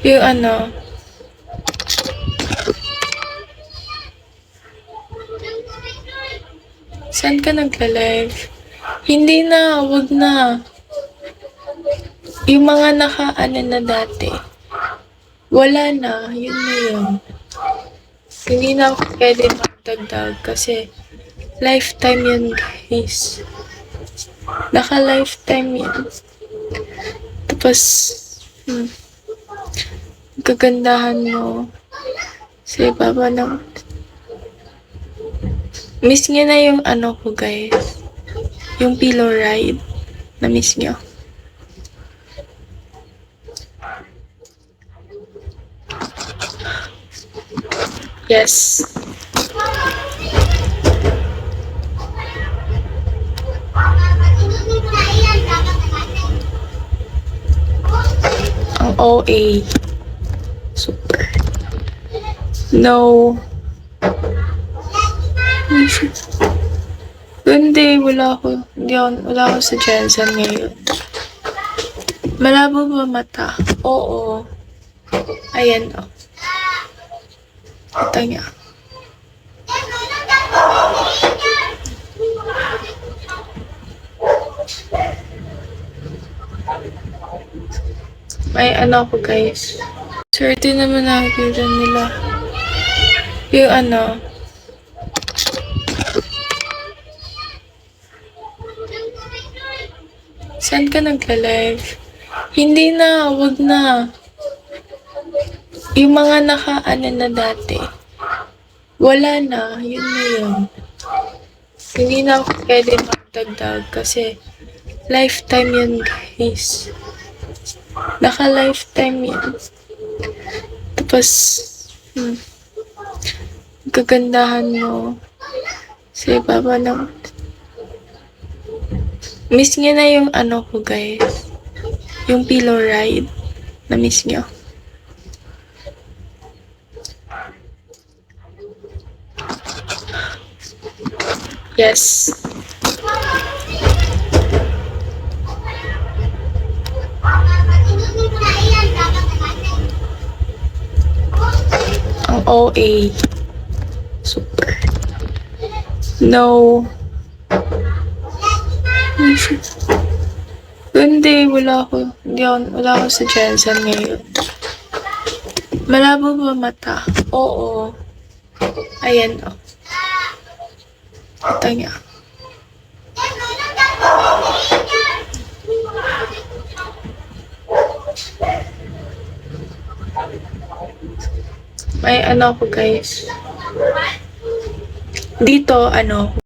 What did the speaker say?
Yung ano, saan ka nagla-live? Hindi na, wag na. Yung mga naka-ano na dati, wala na, yun na yun. Hindi na ako pwede magdagdag kasi lifetime yun, guys. Naka-lifetime yun. Tapos, kagandahan mo sa ibaba ng... Miss nyo na yung ano ko, guys. Yung pillow ride. Na-miss nyo. Yes. Ang OA. Super. No. Hindi, wala ako sa Jensen ngayon. Malabo ba mata? Oo. Ayan, o. Ito niya. May ano ko, guys. Swerte naman nakikita nila. Yung ano, saan ka nagla-live? Hindi na, wag na. Yung mga naka-ano na dati, wala na, yun na yun. Hindi na ako pwede magdagdag kasi lifetime yun, guys. Naka-lifetime yun. Tapos, kagandahan mo sa ibaba ng... Miss nyo na yung ano ko, guys. Yung pillow ride. Na-miss nyo. Yes. Ang OA. Super. No. Hindi, wala ako sa Jensen ngayon. Malabo ba mata? Oo. Ayan, o. Ito niya. May ano ko, guys. Dito, ano,